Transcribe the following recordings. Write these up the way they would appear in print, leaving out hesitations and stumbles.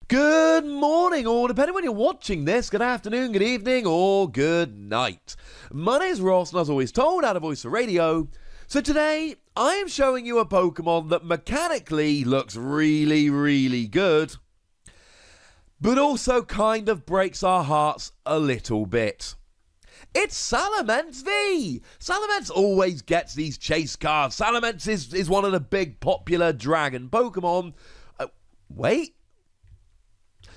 Good morning, or depending when you're watching this, good afternoon, good evening, or good night. My name's Ross, and as always told, out of Voice for Radio. So today, I am showing you a Pokemon that mechanically looks really, really good, but also kind of breaks our hearts a little bit. It's Salamence V! Salamence always gets these chase cards. Salamence is one of the big popular dragon Pokemon. Wait?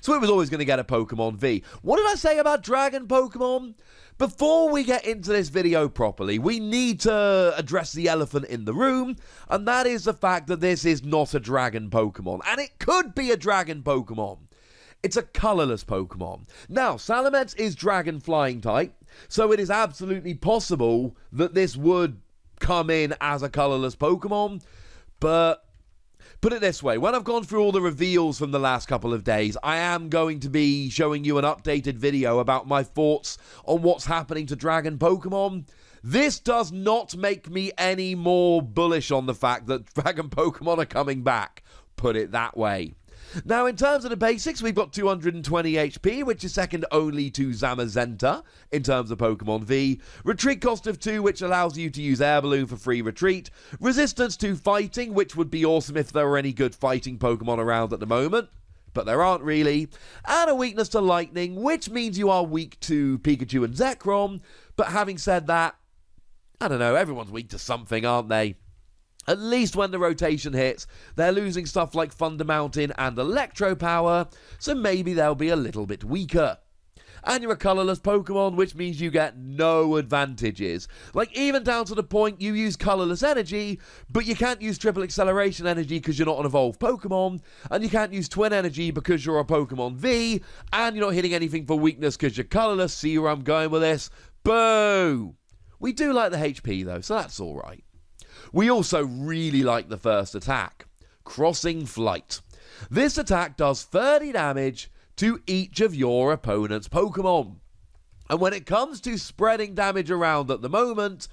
So it was always going to get a Pokemon V. What did I say about dragon Pokemon? Before we get into this video properly, we need to address the elephant in the room, and that is the fact that this is not a dragon Pokemon. And it could be a dragon Pokemon. It's a colorless Pokemon. Now, Salamence is dragon flying type, so it is absolutely possible that this would come in as a colorless Pokemon, but put it this way, when I've gone through all the reveals from the last couple of days, I am going to be showing you an updated video about my thoughts on what's happening to dragon Pokemon. This does not make me any more bullish on the fact that dragon Pokemon are coming back. Put it that way. Now, in terms of the basics, we've got 220 HP, which is second only to Zamazenta in terms of Pokemon V. Retreat cost of 2, which allows you to use Air Balloon for free retreat. Resistance to fighting, which would be awesome if there were any good fighting Pokemon around at the moment, but there aren't really. And a weakness to lightning, which means you are weak to Pikachu and Zekrom. But having said that, I don't know, everyone's weak to something, aren't they? At least when the rotation hits, they're losing stuff like Thunder Mountain and Electro Power, so maybe they'll be a little bit weaker. And you're a colourless Pokemon, which means you get no advantages. Like, even down to the point you use colourless energy, but you can't use triple acceleration energy because you're not an evolved Pokemon, and you can't use twin energy because you're a Pokemon V, and you're not hitting anything for weakness because you're colourless. See where I'm going with this? Boo! We do like the HP though, so that's alright. We also really like the first attack, Crossing Flight. This attack does 30 damage to each of your opponent's Pokemon. And when it comes to spreading damage around at the moment,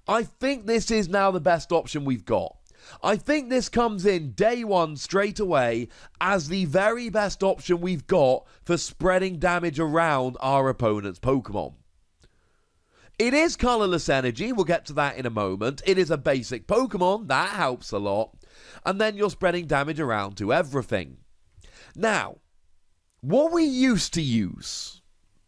I think this is now the best option we've got. I think this comes in day one straight away as the very best option we've got for spreading damage around our opponent's Pokemon. It is colourless energy, we'll get to that in a moment. It is a basic Pokemon, that helps a lot. And then you're spreading damage around to everything. Now, what we used to use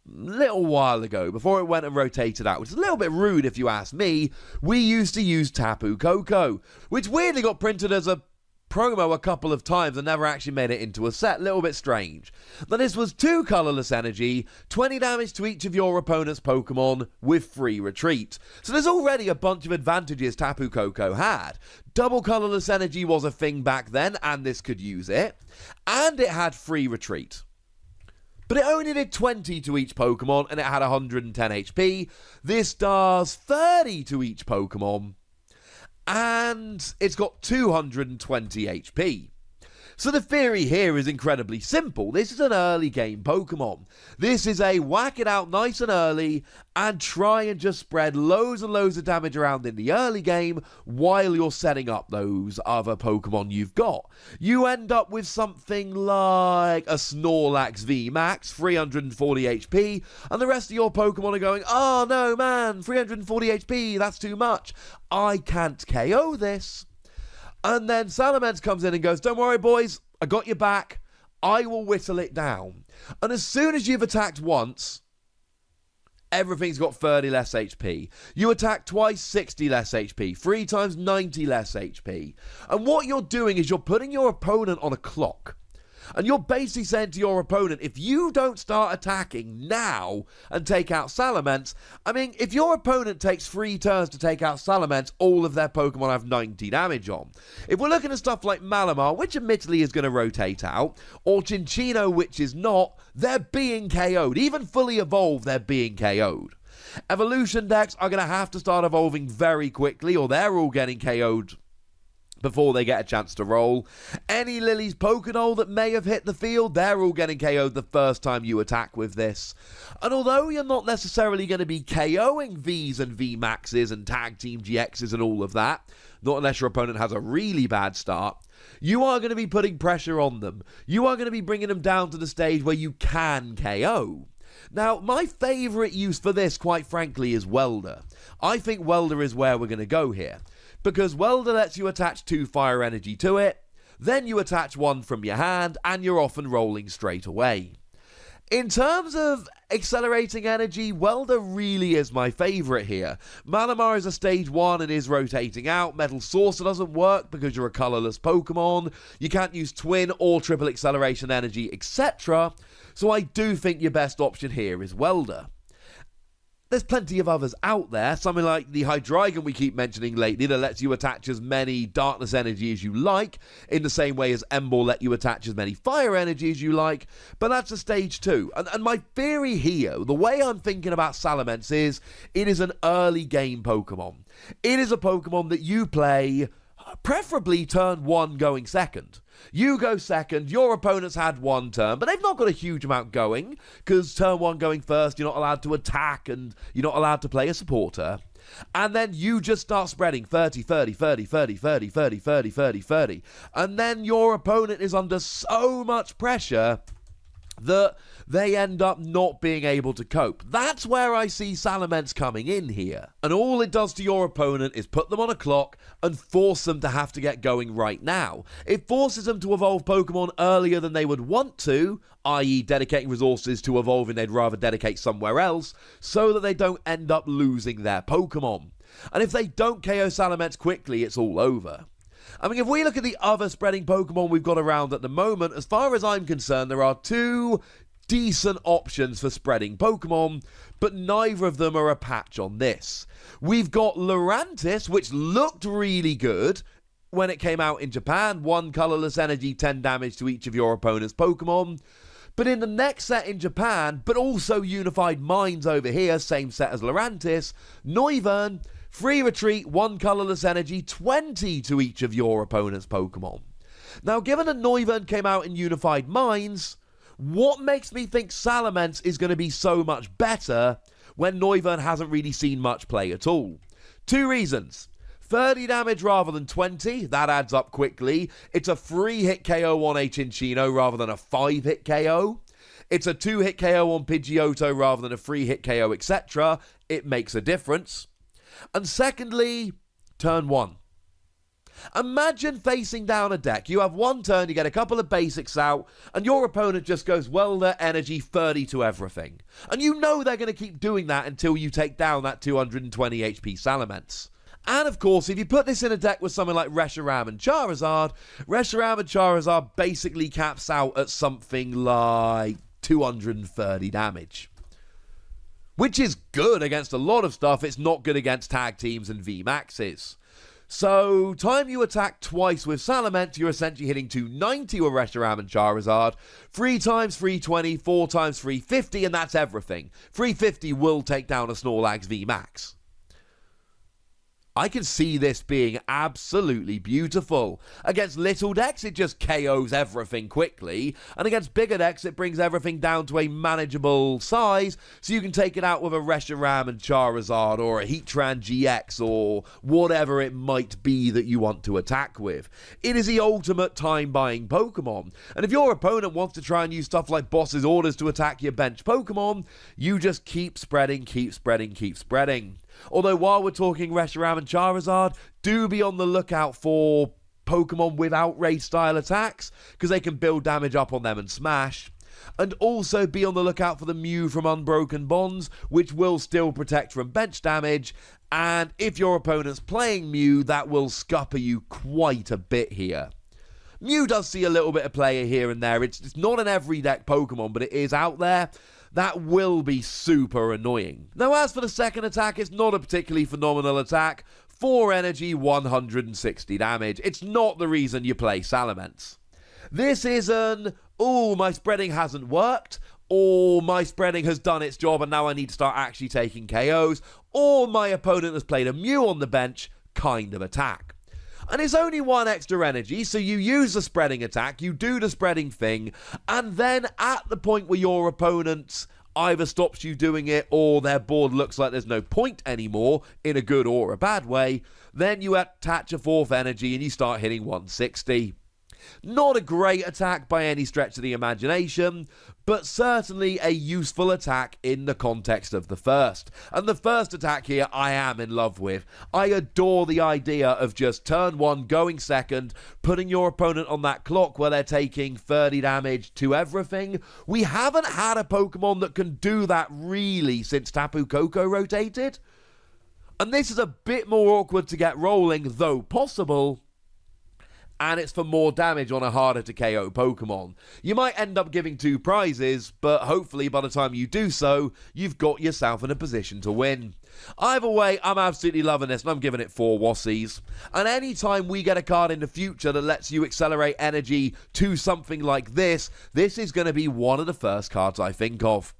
a little while ago, before it went and rotated out, which is a little bit rude if you ask me, we used to use Tapu Koko, which weirdly got printed as a promo a couple of times and never actually made it into a set. Little bit strange. Then this was 2 colourless energy, 20 damage to each of your opponent's Pokemon with free retreat. So there's already a bunch of advantages Tapu Koko had. Double colourless energy was a thing back then, and this could use it. And it had free retreat. But it only did 20 to each Pokemon, and it had 110 HP. This does 30 to each Pokemon, and it's got 220 HP. So the theory here is incredibly simple. This is an early game Pokemon. This is a whack it out nice and early and try and just spread loads and loads of damage around in the early game while you're setting up those other Pokemon you've got. You end up with something like a Snorlax V Max, 340 HP, and the rest of your Pokemon are going, oh no man, 340 HP, that's too much. I can't KO this. And then Salamence comes in and goes, don't worry boys, I got your back, I will whittle it down. And as soon as you've attacked once, everything's got 30 less HP. You attack twice, 60 less HP. 3 times, 90 less HP. And what you're doing is you're putting your opponent on a clock. And you're basically saying to your opponent, if you don't start attacking now and take out Salamence, I mean, if your opponent takes 3 turns to take out Salamence, all of their Pokemon have 90 damage on. If we're looking at stuff like Malamar, which admittedly is going to rotate out, or Cinccino, which is not, they're being KO'd. Even fully evolved, they're being KO'd. Evolution decks are going to have to start evolving very quickly, or they're all getting KO'd before they get a chance to roll. Any Lily's Pokédoll that may have hit the field, they're all getting KO'd the first time you attack with this. And although you're not necessarily going to be KOing Vs and VMAXs and Tag Team GXs and all of that, not unless your opponent has a really bad start, You are going to be putting pressure on them. You are going to be bringing them down to the stage where you can KO. Now, my favourite use for this, quite frankly, is Welder. I think Welder is where we're going to go here, because Welder lets you attach 2 fire energy to it, then you attach 1 from your hand, and you're off and rolling straight away. In terms of accelerating energy, Welder really is my favourite here. Malamar is a stage 1 and is rotating out. Metal Saucer doesn't work because you're a colourless Pokemon. You can't use Twin or Triple Acceleration Energy, etc. So I do think your best option here is Welder. There's plenty of others out there, something like the Hydreigon we keep mentioning lately that lets you attach as many Darkness Energy as you like, in the same way as Emboar let you attach as many Fire Energy as you like, but that's a stage 2. And my theory here, the way I'm thinking about Salamence is, it is an early game Pokemon. It is a Pokemon that you play, preferably turn 1 going second. You go second, your opponent's had 1 turn, but they've not got a huge amount going, because turn 1 going first, you're not allowed to attack, and you're not allowed to play a supporter. And then you just start spreading 30, 30, 30, 30, 30, 30, 30, 30, 30. And then your opponent is under so much pressure that they end up not being able to cope. That's where I see Salamence coming in here. And all it does to your opponent is put them on a clock and force them to have to get going right now. It forces them to evolve Pokemon earlier than they would want to, i.e. dedicating resources to evolving they'd rather dedicate somewhere else, so that they don't end up losing their Pokemon. And if they don't KO Salamence quickly, it's all over. I mean, if we look at the other spreading Pokemon we've got around at the moment, as far as I'm concerned, there are 2 decent options for spreading Pokemon, but neither of them are a patch on this. We've got Lurantis, which looked really good when it came out in Japan. 1 colourless energy, 10 damage to each of your opponent's Pokemon. But in the next set in Japan, but also Unified Minds over here, same set as Lurantis, Noivern, free retreat, 1 colourless energy, 20 to each of your opponent's Pokemon. Now, given that Noivern came out in Unified Minds, what makes me think Salamence is going to be so much better when Noivern hasn't really seen much play at all? 2 reasons. 30 damage rather than 20, that adds up quickly. It's a 3-hit KO on a Chinchino rather than a 5-hit KO. It's a 2-hit KO on Pidgeotto rather than a 3-hit KO, etc. It makes a difference. And secondly, turn 1. Imagine facing down a deck. You have 1 turn, you get a couple of basics out, and your opponent just goes Welder, Energy, 30 to everything. And you know they're going to keep doing that until you take down that 220 HP Salamence. And of course, if you put this in a deck with something like Reshiram and Charizard basically caps out at something like 230 damage. Which is good against a lot of stuff. It's not good against tag teams and VMAXs. So, time you attack twice with Salamence, you're essentially hitting 290 with Reshiram and Charizard. 3 times 320, 4 times 350, and that's everything. 350 will take down a Snorlax VMAX. I can see this being absolutely beautiful. Against little decks, it just KOs everything quickly. And against bigger decks, it brings everything down to a manageable size, so you can take it out with a Reshiram and Charizard, or a Heatran GX, or whatever it might be that you want to attack with. It is the ultimate time-buying Pokemon. And if your opponent wants to try and use stuff like Boss's Orders to attack your bench Pokemon, you just keep spreading, keep spreading, keep spreading. Although while we're talking Reshiram and Charizard, do be on the lookout for Pokemon with outrage style attacks, because they can build damage up on them and smash. And also be on the lookout for the Mew from Unbroken Bonds, which will still protect from bench damage, and if your opponent's playing Mew, that will scupper you quite a bit here. Mew does see a little bit of play here and there. It's not an every deck Pokemon, but it is out there. That will be super annoying. Now, as for the second attack, it's not a particularly phenomenal attack. 4 energy, 160 damage. It's not the reason you play Salamence. This is an, oh, my spreading hasn't worked, or my spreading has done its job and now I need to start actually taking KOs, or my opponent has played a Mew on the bench kind of attack. And it's only 1 extra energy, so you use the spreading attack, you do the spreading thing, and then at the point where your opponent either stops you doing it or their board looks like there's no point anymore, in a good or a bad way, then you attach a 4th energy and you start hitting 160. Not a great attack by any stretch of the imagination, but certainly a useful attack in the context of the first. And the first attack here I am in love with. I adore the idea of just turn 1 going second, putting your opponent on that clock where they're taking 30 damage to everything. We haven't had a Pokemon that can do that really since Tapu Koko rotated. And this is a bit more awkward to get rolling, though possible. And it's for more damage on a harder to KO Pokemon. You might end up giving 2 prizes, but hopefully by the time you do so, you've got yourself in a position to win. Either way, I'm absolutely loving this, and I'm giving it 4 Wassies. And any time we get a card in the future that lets you accelerate energy to something like this is going to be one of the first cards I think of.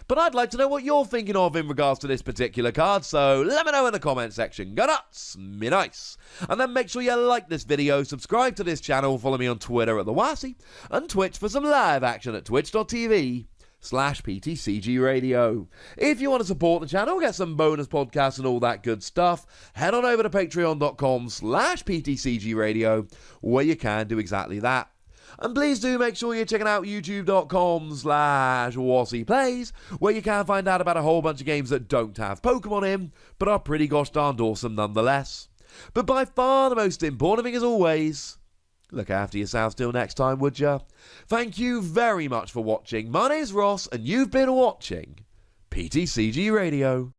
But I'd like to know what you're thinking of in regards to this particular card, so let me know in the comment section. Go nuts, me nice. And then make sure you like this video, subscribe to this channel, follow me on Twitter at TheWassie, and Twitch for some live action at twitch.tv/PTCGRadio. If you want to support the channel, get some bonus podcasts and all that good stuff, head on over to patreon.com/PTCGRadio, where you can do exactly that. And please do make sure you're checking out youtube.com/WassiePlays, where you can find out about a whole bunch of games that don't have Pokemon in, but are pretty gosh darned awesome nonetheless. But by far the most important thing as always, look after yourselves till next time, would ya? Thank you very much for watching. My name's Ross, and you've been watching PTCG Radio.